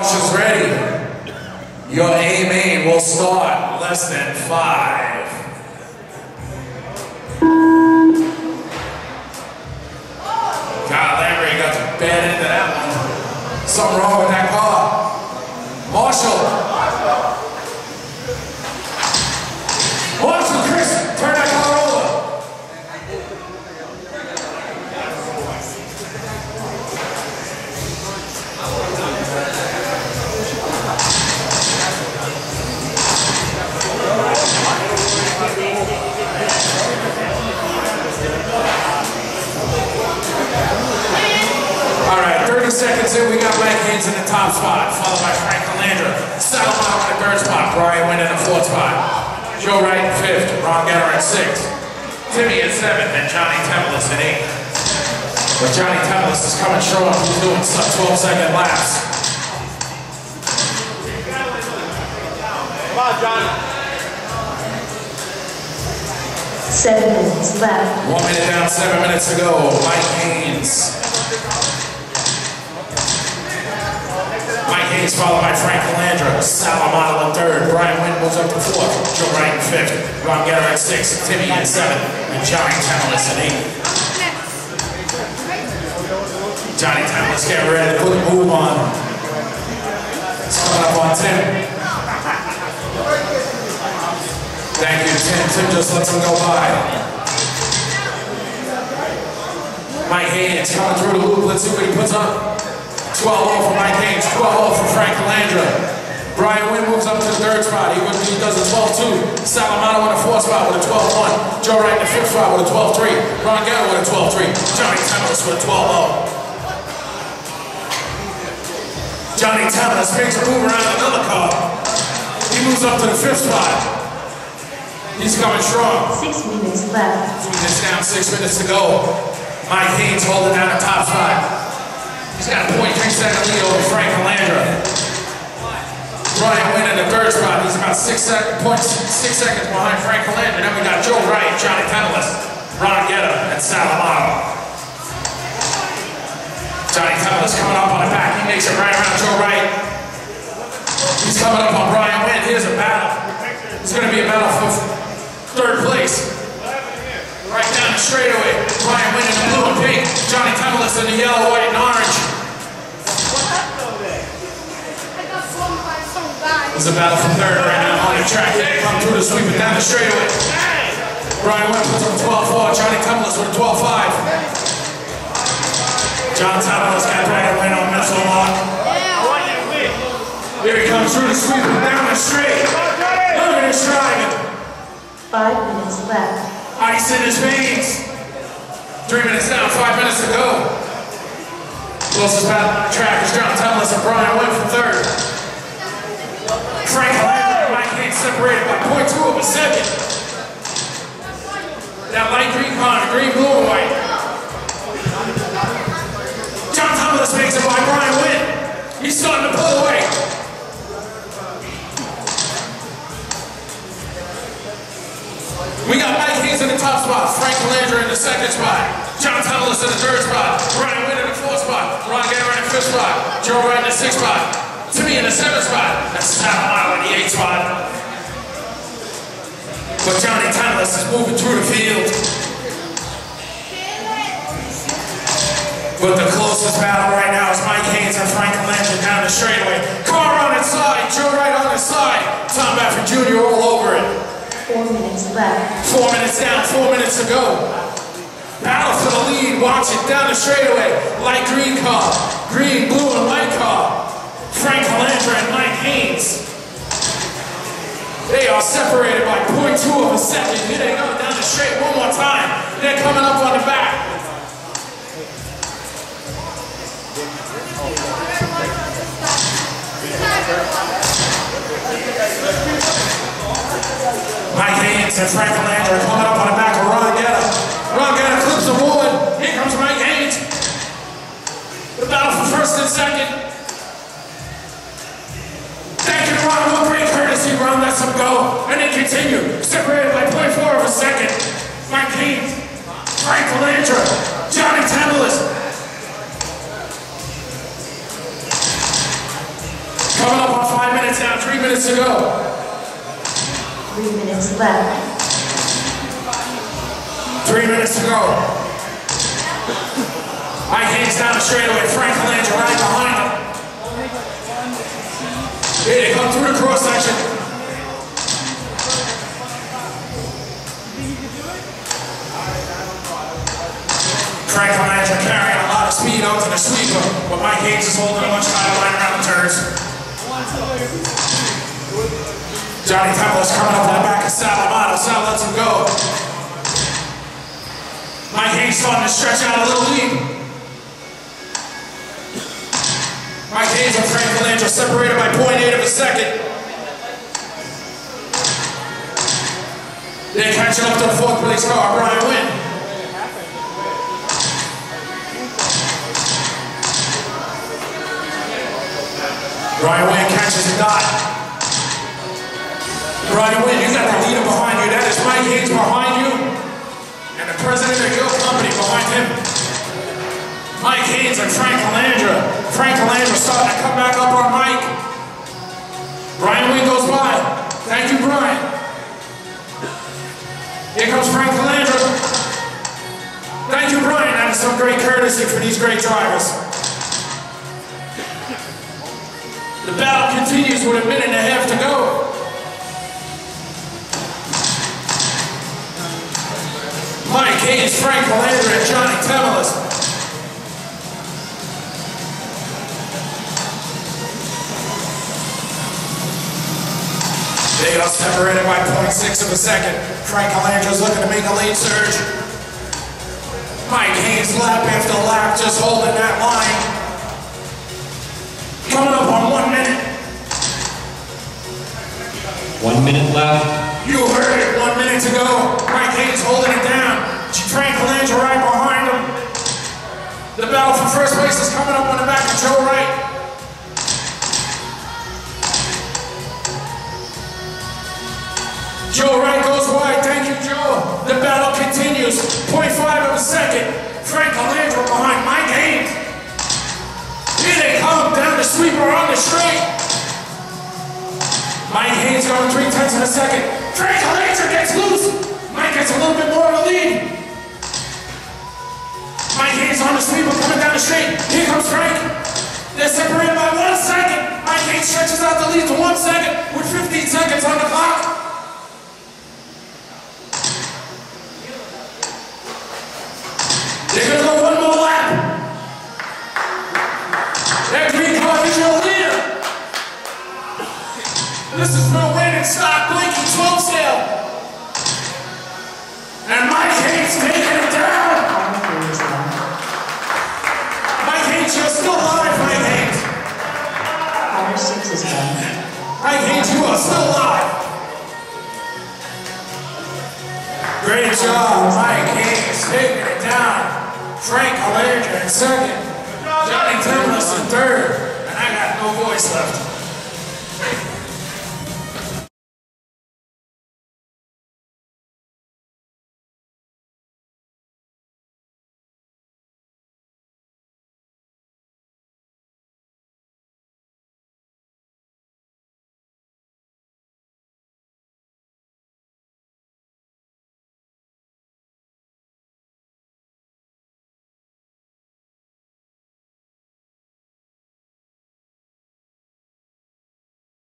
Is ready. Your A main will start less than 5. God, Lambert got the bad end of that one. Something wrong with that car. Marshall, Chris, turn that car over. All right, 30 seconds in, we got Mike Haynes in the top spot, followed by Frank Calandra. Salomon in the third spot, Brian Wynn in the fourth spot. Joe Wright in fifth, Ron Getter in sixth. Timmy in seventh, and Johnny Tempelis in eighth. But Johnny Tempelis is coming strong, he's doing sub 12-second laps. Come on, Johnny. 7 minutes left. 1 minute down, 7 minutes to go. Mike Haynes. Mike Haynes followed by Frank Calandra. Salomon in third. Brian Wynn moves up to fourth. Joe Wright in fifth. Ron Getter in sixth. Timmy in seventh. And Johnny Tempelis in eighth. Johnny Tempelis getting ready to put a move on. It's coming up on Tim. Thank you, Tim. Tim just lets him go by. Mike Haynes coming through the loop. Let's see what he puts up. 12-0 for Mike Haynes. 12-0 for Frank Calandra. Brian Wynn moves up to the third spot. He does a 12-2. Salomon in the fourth spot with a 12-1. Joe Wright in the fifth spot with a 12-3. Ron Getter with a 12-3. Johnny Tempelis with a 12-0. Johnny Tempelis makes a move around another car. He moves up to the fifth spot. He's coming strong. 6 minutes left. 2 minutes down, 6 minutes to go. Mike Haynes holding down the top spot. He's got a 0.3-second lead over Frank Calandra. Brian Wynn in the third spot. He's about 0.6 seconds behind Frank Calandra. Then we got Joe Wright, Johnny Tempelis, Ron Getter, and Salomon. Johnny Tempelis coming up on the back. He makes it right around Joe Wright. He's coming up on Brian Wynn. Here's a battle. It's going to be a battle for third place. Right down the straightaway. Brian Wynn in the blue and pink. Johnny Tempelis in the yellow, white, and orange. It's a battle for third right now on the track. They come through to sweep it down the straightaway. Brian Wynn puts up a 12-4. Johnny Tempelis with a 12-5. John Tempelis got Brian Wynn on missile lock. Here he comes through to sweep it down the straight. Look at this driving. 5 minutes left. Ice in his veins. 3 minutes down, 5 minutes to go. Closest battle on the track is John Tempelis and Brian Wynn for third. Frank Calandra and Mike Haynes separated by 0.2 of a second. That light green car, the green, blue, and white. John Tempelis makes it by Brian Wynn. He's starting to pull away. We got Mike Haynes in the top spot, Frank Calandra in the second spot, John Tempelis in the third spot, Brian Wynn in the fourth spot, Ron Getter in the fifth spot, Joe Wright in the sixth spot, Timmy in the seventh spot, that's Salomon in the eighth spot. But Johnny Tempelis is moving through the field. But the closest battle right now is Mike Haynes and Frank Calandra down the straightaway. Car on its side, Joe Wright on his side, Tom Baffert Jr. all over it. 4 minutes left. 4 minutes down, 4 minutes to go. Battle for the lead, watch it down the straightaway. Light green car, green, blue, and white car. Frank Calandra and Mike Haynes. They are separated by 0.2 of a second. Here they go down the straight one more time. They're coming up on the back. Mike Haynes and Frank Calandra are coming up on the back of Ron Getter. Ron Getter clips the board. Here comes Mike Haynes. The battle for first and second. Thank you, Ron. What great courtesy, Ron. Lets him go. And they continue. Separated by 0.4 of a second. Mike Haynes, Frank Calandra, Johnny Tempelis. Coming up on 5 minutes now, 3 minutes to go. 3 minutes left. 3 minutes to go. Mike Haynes down the straightaway. Frank Colangelo right behind him. Here they come through the cross section. Frank Colangelo carrying a lot of speed out to the sweeper, but Mike Haynes is holding a much higher line around the turns. Johnny Temple's coming up to the back of Sal Amato. Sal lets him go. Mike Haynes starting to stretch out a little lead. Mike Haynes and Frank Colangelo separated by 0.8 of a second. They're catching up to the 4th place car, Brian Wynn. Brian Wynn catches a dot. Brian Wynn, you got the leader behind you. That is Mike Haynes behind you. And the president of your company behind him. Mike Haynes and Frank Colangelo. Frank Colangelo starting to come back up on Mike. Brian Wynn goes by. Thank you, Brian. Here comes Frank Colangelo. Thank you, Brian. That is some great courtesy for these great drivers. The battle continues with 1.5 minutes to go. Mike Haynes, Frank Colangelo, and Johnny Temelis. They got separated by 0.6 of a second. Frank Colangelo's looking to make a late surge. Mike Haynes lap after lap just holding that line. Coming up on 1 minute. 1 minute left. You heard it, 1 minute to go. Mike Haynes holding it down. Frank Colangelo right behind him. The battle for first place is coming up on the back of Joe Wright. Joe Wright goes wide. Thank you, Joe. The battle continues. 0.5 of a second. Frank Colangelo behind Mike Haynes. Here they come down the sweeper on the straight. Mike Haynes going 0.3 of a second. Frank Colangelo gets loose. Mike gets a little bit more of a lead. Mike Haynes on the sweeper coming down the straight. Here comes Frank. They're separated by 1 second. Mike Haynes stretches out the lead to 1 second with 15 seconds on the clock. They're going to go 1 more lap. That green car is your leader. This is Bill Wynn and Scott Blinky 12 scale. And Mike Haynes taking it down. Mike Haynes, you're still alive, Mike Haynes. Car 6 is done. Mike Haynes, you are still alive. Great job, Mike Haynes taking it down. Frank Colangelo in second. Johnny Temelis in third. And I got no voice left.